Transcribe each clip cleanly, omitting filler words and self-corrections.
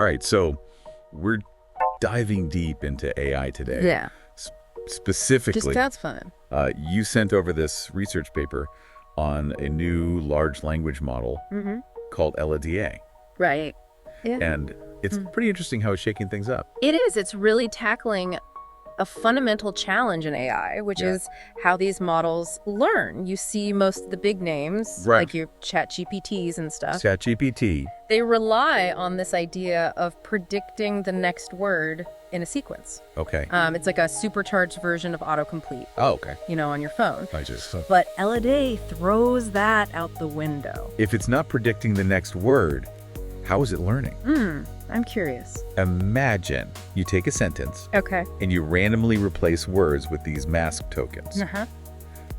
All right, so we're diving deep into AI today. Yeah. Specifically, Just that's fun. you sent over this research paper on a new large language model called LLaDa. Right. Yeah. And it's pretty interesting how it's shaking things up. It is. It's really tackling a fundamental challenge in AI, which is how these models learn. You see most of the big names, like your ChatGPTs and stuff. ChatGPT. They rely on this idea of predicting the next word in a sequence. Okay. It's like a supercharged version of autocomplete. Oh, okay. You know, on your phone. I just. But LLaDa throws that out the window. If it's not predicting the next word, how is it learning? I'm curious. Imagine you take a sentence and you randomly replace words with these mask tokens.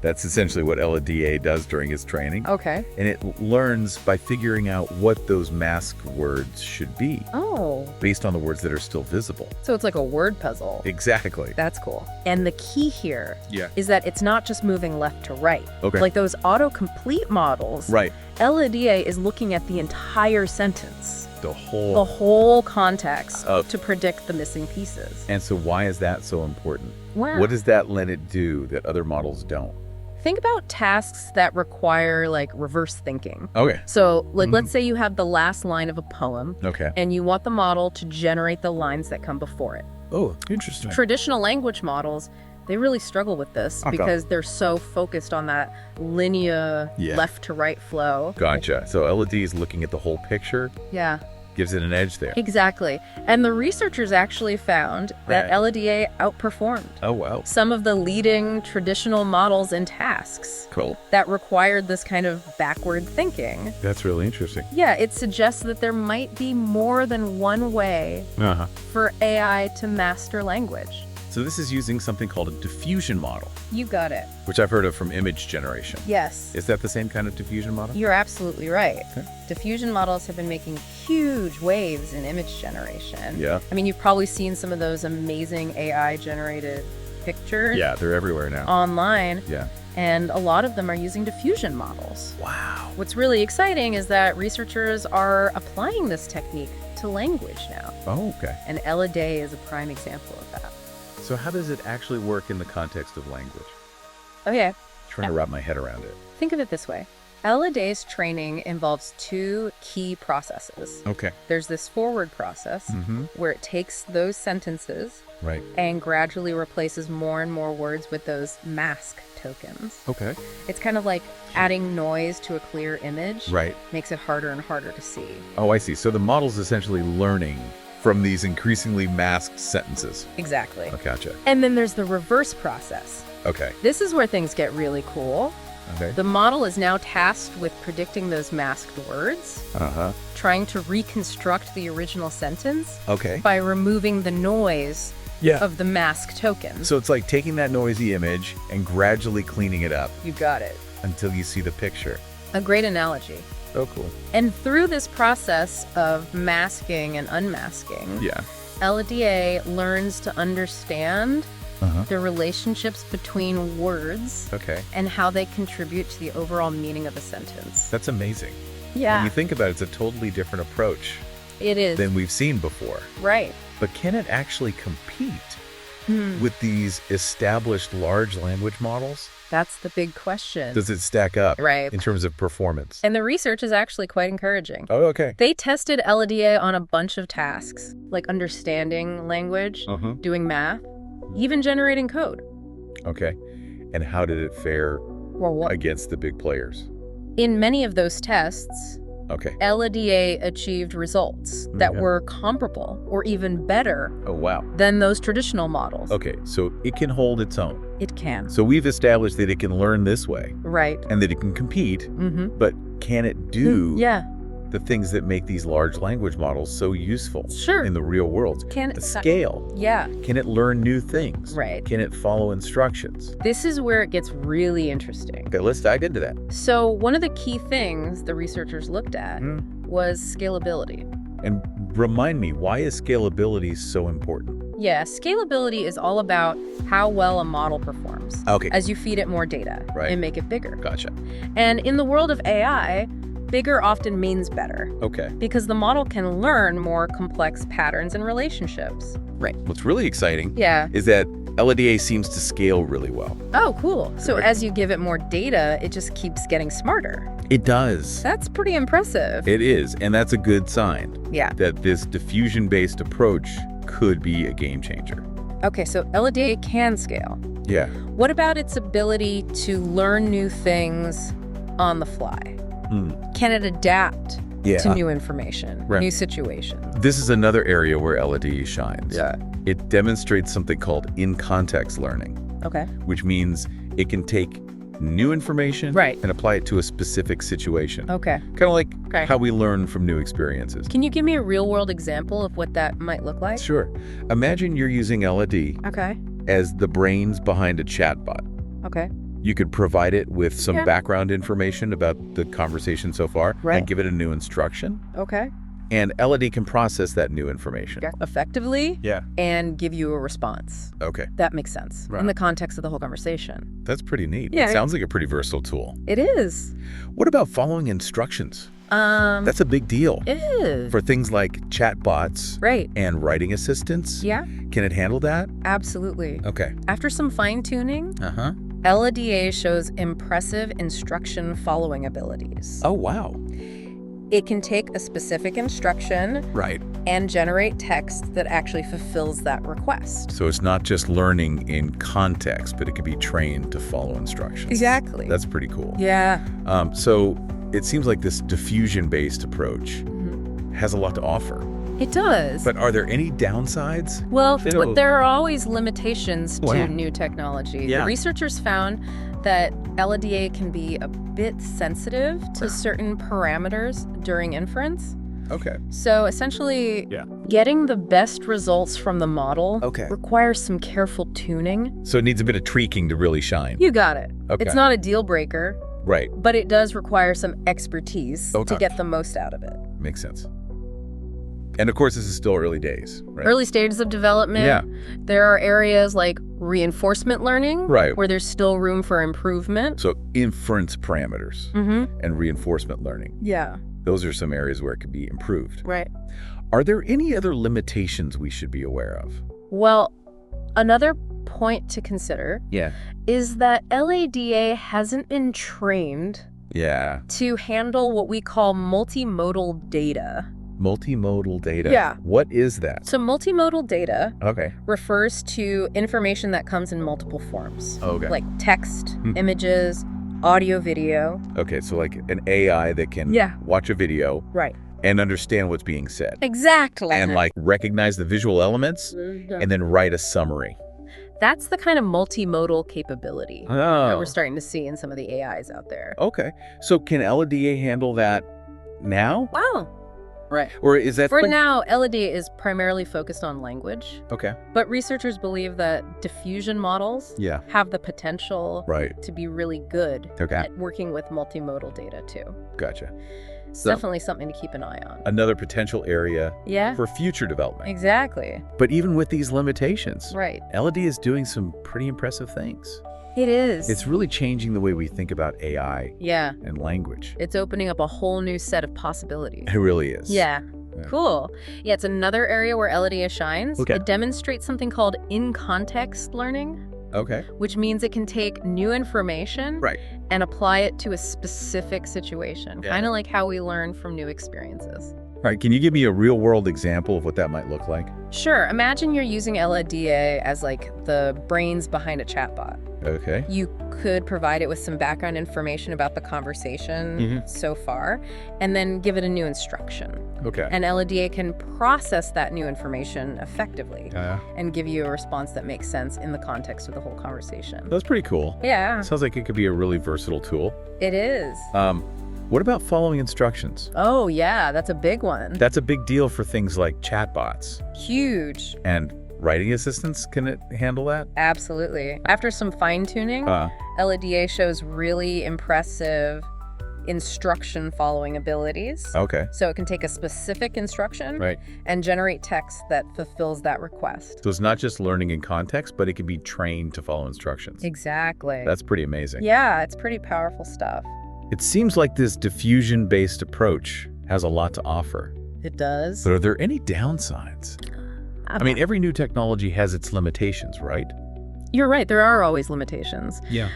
That's essentially what LLaDa does during its training. Okay. And it learns by figuring out what those mask words should be. Oh. Based on the words that are still visible. So it's like a word puzzle. Exactly. That's cool. And the key here Yeah. is that it's not just moving left to right. Okay. Like those autocomplete models. Right. LLaDa is looking at the entire sentence. The whole context to predict the missing pieces. And so why is that so important? Wow. What does that let it do that other models don't? Think about tasks that require like reverse thinking. Okay. So like let's say you have the last line of a poem. Okay. And you want the model to generate the lines that come before it. Oh, interesting. Traditional language models, they really struggle with this because they're so focused on that linear left to right flow. Gotcha. So LLaDa is looking at the whole picture. Yeah. Gives it an edge there. Exactly. And the researchers actually found that LLaDa outperformed some of the leading traditional models in tasks that required this kind of backward thinking. That's really interesting. Yeah, it suggests that there might be more than one way for AI to master language. So this is using something called a diffusion model. You got it. Which I've heard of from image generation. Yes. Is that the same kind of diffusion model? You're absolutely right. Okay. Diffusion models have been making huge waves in image generation. Yeah. I mean, you've probably seen some of those amazing AI-generated pictures. Yeah, they're everywhere now. Online. Yeah. And a lot of them are using diffusion models. Wow. What's really exciting is that researchers are applying this technique to language now. Oh, okay. And LLaDa is a prime example of that. So how does it actually work in the context of language? Okay. Trying to wrap my head around it. Think of it this way. LLaDa's training involves two key processes. Okay. There's this forward process where it takes those sentences and gradually replaces more and more words with those mask tokens. Okay. It's kind of like adding noise to a clear image. Right. Makes it harder and harder to see. Oh, I see. So the model's essentially learning from these increasingly masked sentences. Exactly. Oh, gotcha. And then there's the reverse process. Okay. This is where things get really cool. Okay. The model is now tasked with predicting those masked words, trying to reconstruct the original sentence by removing the noise of the mask tokens. So it's like taking that noisy image and gradually cleaning it up. You got it. Until you see the picture. A great analogy. Oh, cool. And through this process of masking and unmasking, LLaDa learns to understand the relationships between words and how they contribute to the overall meaning of a sentence. That's amazing. Yeah. When you think about it, it's a totally different approach. It is. Than we've seen before. Right. But can it actually compete with these established large language models? That's the big question. Does it stack up in terms of performance? And the research is actually quite encouraging. Oh, okay. They tested LLaDa on a bunch of tasks, like understanding language, doing math, even generating code. Okay. And how did it fare against the big players? In many of those tests, LLaDa achieved results that were comparable or even better than those traditional models. Okay, so it can hold its own. It can. So we've established that it can learn this way. Right. And that it can compete, but can it do the things that make these large language models so useful in the real world? Can it scale? Yeah. Can it learn new things? Right. Can it follow instructions? This is where it gets really interesting. Okay, let's dive into that. So one of the key things the researchers looked at was scalability. And remind me, why is scalability so important? Yeah, scalability is all about how well a model performs as you feed it more data and make it bigger. Gotcha. And in the world of AI, bigger often means better. Okay. Because the model can learn more complex patterns and relationships. Right. What's really exciting Yeah. is that LLDA seems to scale really well. Oh, cool. So as you give it more data, it just keeps getting smarter. It does. That's pretty impressive. It is, and that's a good sign. Yeah. That this diffusion-based approach could be a game changer. Okay, so LLDA can scale. Yeah. What about its ability to learn new things on the fly? Can it adapt to new information, new situations? This is another area where LLDA shines. Yeah. It demonstrates something called in-context learning. Okay. Which means it can take new information and apply it to a specific situation. Okay. Kind of like how we learn from new experiences. Can you give me a real-world example of what that might look like? Sure. Imagine you're using LLD as the brains behind a chatbot. Okay. You could provide it with some background information about the conversation so far and give it a new instruction. Okay. And LLD can process that new information. Effectively and give you a response. Okay. That makes sense in the context of the whole conversation. That's pretty neat. Yeah. It sounds like a pretty versatile tool. It is. What about following instructions? That's a big deal. It is. For things like chatbots and writing assistants. Yeah. Can it handle that? Absolutely. Okay. After some fine-tuning, LLDA shows impressive instruction following abilities. Oh, wow. It can take a specific instruction and generate text that actually fulfills that request. So it's not just learning in context, but it can be trained to follow instructions. Exactly. That's pretty cool. Yeah. So it seems like this diffusion-based approach has a lot to offer. It does. But are there any downsides? Well, there are always limitations to new technology. Yeah. The researchers found that LLDA can be a bit sensitive to certain parameters during inference. Okay. So essentially, getting the best results from the model requires some careful tuning. So it needs a bit of tweaking to really shine. You got it. Okay. It's not a deal breaker. Right. But it does require some expertise to get the most out of it. Makes sense. And of course, this is still early days, right? Early stages of development. Yeah. There are areas like reinforcement learning, where there's still room for improvement. So inference parameters and reinforcement learning. Yeah. Those are some areas where it could be improved. Right. Are there any other limitations we should be aware of? Well, another point to consider is that LLDA hasn't been trained to handle what we call multimodal data. Multimodal data. Yeah. What is that? So multimodal data Okay. refers to information that comes in multiple forms. Okay. Like text, images, audio, video. Okay, so like an AI that can watch a video and understand what's being said. Exactly. And like recognize the visual elements and then write a summary. That's the kind of multimodal capability that we're starting to see in some of the AIs out there. Okay. So can LLDA handle that now? Wow. Right. Or is that... For now, LLDA is primarily focused on language. Okay. But researchers believe that diffusion models have the potential to be really good at working with multimodal data too. Gotcha. It's definitely something to keep an eye on. Another potential area for future development. Exactly. But even with these limitations, LLDA is doing some pretty impressive things. It is. It's really changing the way we think about AI and language. It's opening up a whole new set of possibilities. It really is. Yeah. Cool. Yeah, it's another area where LLDA shines. Okay. It demonstrates something called in-context learning. Okay. Which means it can take new information and apply it to a specific situation. Kind of like how we learn from new experiences. All right, can you give me a real-world example of what that might look like? Sure. Imagine you're using LLDA as like the brains behind a chatbot. Okay. You could provide it with some background information about the conversation so far, and then give it a new instruction. Okay. And LLDA can process that new information effectively and give you a response that makes sense in the context of the whole conversation. That's pretty cool. Yeah. Sounds like it could be a really versatile tool. It is. What about following instructions? Oh, yeah, that's a big one. That's a big deal for things like chatbots. Huge. And writing assistants, can it handle that? Absolutely. After some fine-tuning, LLDA shows really impressive instruction following abilities. Okay. So it can take a specific instruction and generate text that fulfills that request. So it's not just learning in context, but it can be trained to follow instructions. Exactly. That's pretty amazing. Yeah, it's pretty powerful stuff. It seems like this diffusion-based approach has a lot to offer. It does. But are there any downsides? I mean, every new technology has its limitations, right? You're right. There are always limitations. Yeah.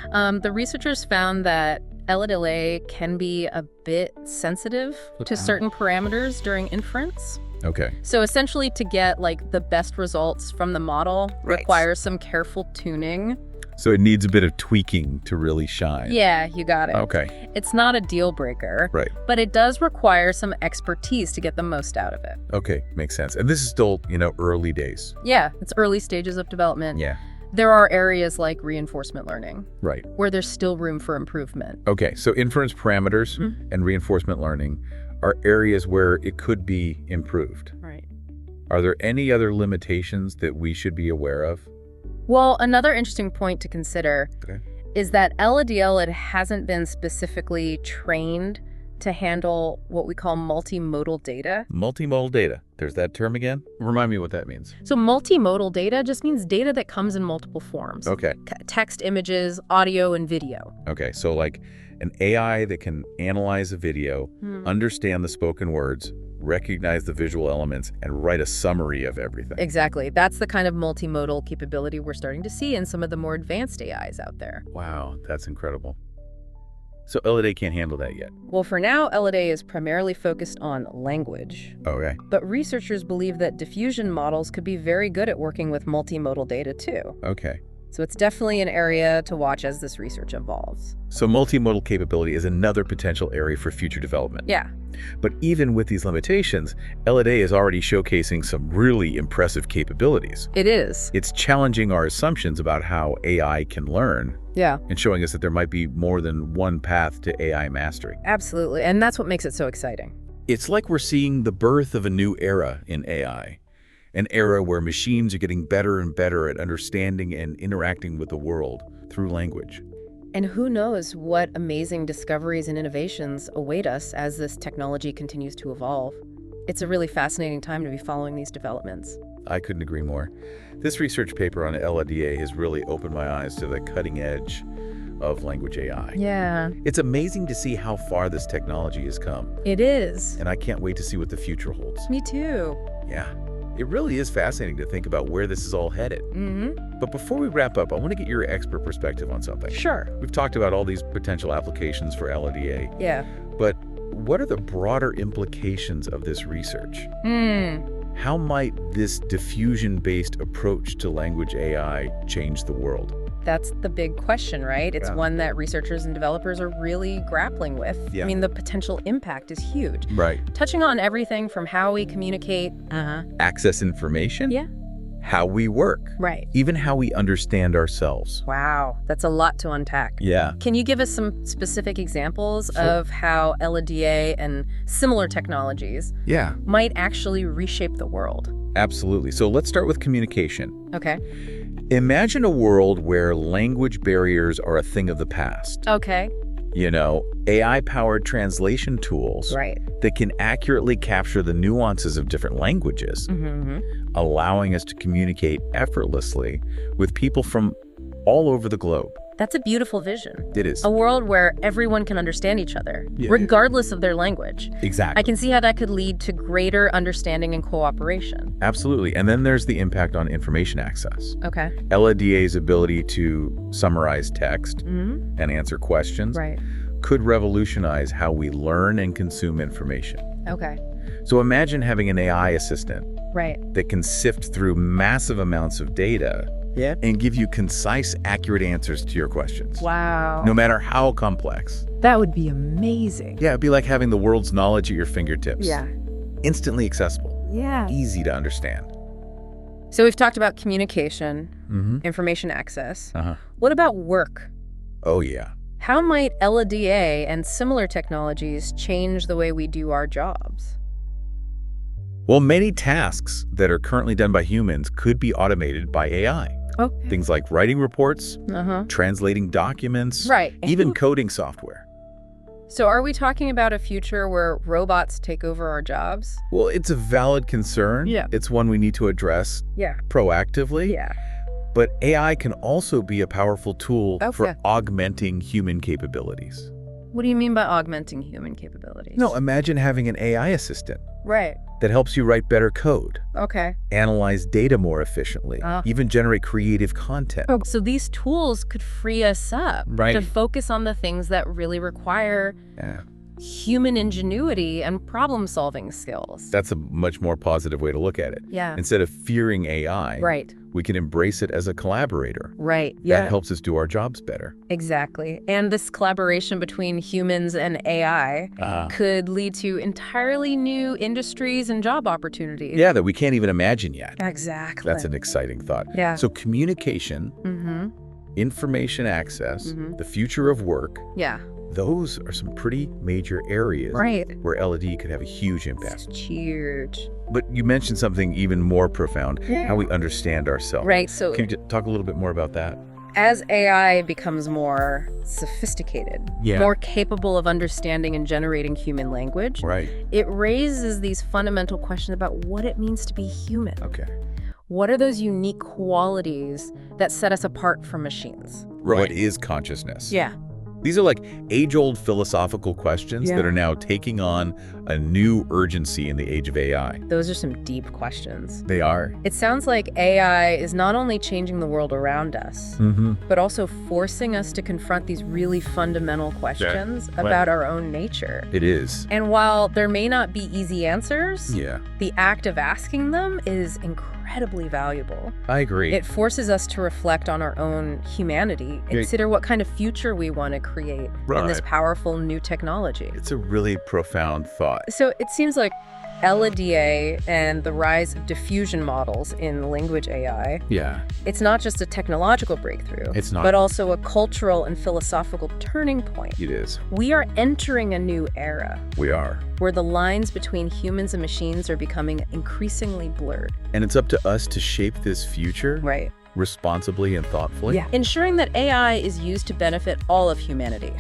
The researchers found that LLA can be a bit sensitive to certain parameters during inference. Okay. So essentially, to get like the best results from the model requires some careful tuning. So it needs a bit of tweaking to really shine. Yeah, you got it. Okay. It's not a deal breaker. Right. But it does require some expertise to get the most out of it. Okay, makes sense. And this is still, early days. Yeah, it's early stages of development. Yeah. There are areas like reinforcement learning. Right. Where there's still room for improvement. Okay, so inference parameters and reinforcement learning are areas where it could be improved. Right. Are there any other limitations that we should be aware of? Well, another interesting point to consider is that LLDL hasn't been specifically trained to handle what we call multimodal data. Multimodal data. There's that term again? Remind me what that means. So multimodal data just means data that comes in multiple forms. Okay. Text, images, audio, and video. Okay, so like an AI that can analyze a video, understand the spoken words, recognize the visual elements, and write a summary of everything. Exactly. That's the kind of multimodal capability we're starting to see in some of the more advanced AIs out there. Wow, that's incredible. So LLA can't handle that yet? Well, for now, LLA is primarily focused on language. Okay. But researchers believe that diffusion models could be very good at working with multimodal data too. Okay. So it's definitely an area to watch as this research evolves. So multimodal capability is another potential area for future development. Yeah. But even with these limitations, LLA is already showcasing some really impressive capabilities. It is. It's challenging our assumptions about how AI can learn. Yeah. And showing us that there might be more than one path to AI mastery. Absolutely. And that's what makes it so exciting. It's like we're seeing the birth of a new era in AI. An era where machines are getting better and better at understanding and interacting with the world through language. And who knows what amazing discoveries and innovations await us as this technology continues to evolve. It's a really fascinating time to be following these developments. I couldn't agree more. This research paper on LLDA has really opened my eyes to the cutting edge of language AI. Yeah. It's amazing to see how far this technology has come. It is. And I can't wait to see what the future holds. Me too. Yeah. It really is fascinating to think about where this is all headed. But before we wrap up, I want to get your expert perspective on something. Sure. We've talked about all these potential applications for LLDA. Yeah. But what are the broader implications of this research? How might this diffusion-based approach to language AI change the world? That's the big question, right? It's one that researchers and developers are really grappling with. Yeah. I mean, the potential impact is huge. Right. Touching on everything from how we communicate. Access information? Yeah. How we work. Right. Even how we understand ourselves. Wow. That's a lot to unpack. Yeah. Can you give us some specific examples of how LLDA and similar technologies might actually reshape the world? Absolutely. So let's start with communication. Okay. Imagine a world where language barriers are a thing of the past. Okay. AI-powered translation tools that can accurately capture the nuances of different languages, allowing us to communicate effortlessly with people from all over the globe. That's a beautiful vision. It is. A world where everyone can understand each other, regardless of their language. Exactly. I can see how that could lead to greater understanding and cooperation. Absolutely. And then there's the impact on information access. Okay. LLDA's ability to summarize text and answer questions could revolutionize how we learn and consume information. Okay. So imagine having an AI assistant that can sift through massive amounts of data and give you concise, accurate answers to your questions. Wow. No matter how complex. That would be amazing. Yeah, it'd be like having the world's knowledge at your fingertips. Yeah. Instantly accessible. Yeah. Easy to understand. So we've talked about communication, information access. What about work? Oh, yeah. How might LLDA and similar technologies change the way we do our jobs? Well, many tasks that are currently done by humans could be automated by AI. Okay. Things like writing reports, translating documents, even coding software. So are we talking about a future where robots take over our jobs? Well, it's a valid concern. Yeah. It's one we need to address proactively. Yeah. But AI can also be a powerful tool for augmenting human capabilities. What do you mean by augmenting human capabilities? No, imagine having an AI assistant. Right. That helps you write better code. Okay. Analyze data more efficiently. Even generate creative content. Oh, so these tools could free us up to focus on the things that really require human ingenuity and problem-solving skills. That's a much more positive way to look at it. Yeah. Instead of fearing AI, we can embrace it as a collaborator. Right. That helps us do our jobs better. Exactly. And this collaboration between humans and AI could lead to entirely new industries and job opportunities. Yeah, that we can't even imagine yet. Exactly. That's an exciting thought. Yeah. So communication, information access, the future of work. Yeah. Those are some pretty major areas where LLD could have a huge impact. It's huge. But you mentioned something even more profound, how we understand ourselves. Right. So can you talk a little bit more about that? As AI becomes more sophisticated, more capable of understanding and generating human language, it raises these fundamental questions about what it means to be human. Okay. What are those unique qualities that set us apart from machines? What is consciousness? Yeah. These are like age-old philosophical questions that are now taking on a new urgency in the age of AI. Those are some deep questions. They are. It sounds like AI is not only changing the world around us, but also forcing us to confront these really fundamental questions about our own nature. It is. And while there may not be easy answers, the act of asking them is incredibly valuable. I agree. It forces us to reflect on our own humanity and consider what kind of future we want to create in this powerful new technology. It's a really profound thought. So it seems like LLDA and the rise of diffusion models in language AI, it's not just a technological breakthrough, it's not, but also a cultural and philosophical turning point. It is. We are entering a new era. We are. Where the lines between humans and machines are becoming increasingly blurred. And it's up to us to shape this future responsibly and thoughtfully. Ensuring that AI is used to benefit all of humanity.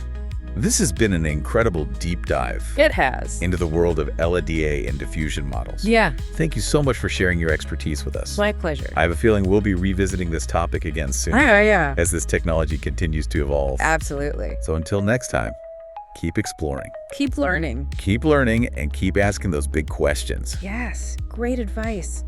This has been an incredible deep dive. It has. Into the world of LLDA and diffusion models. Thank you so much for sharing your expertise with us. My pleasure. I have a feeling we'll be revisiting this topic again soon. As this technology continues to evolve. Absolutely. So until next time, keep exploring. Keep learning. Keep learning and keep asking those big questions. Yes. Great advice.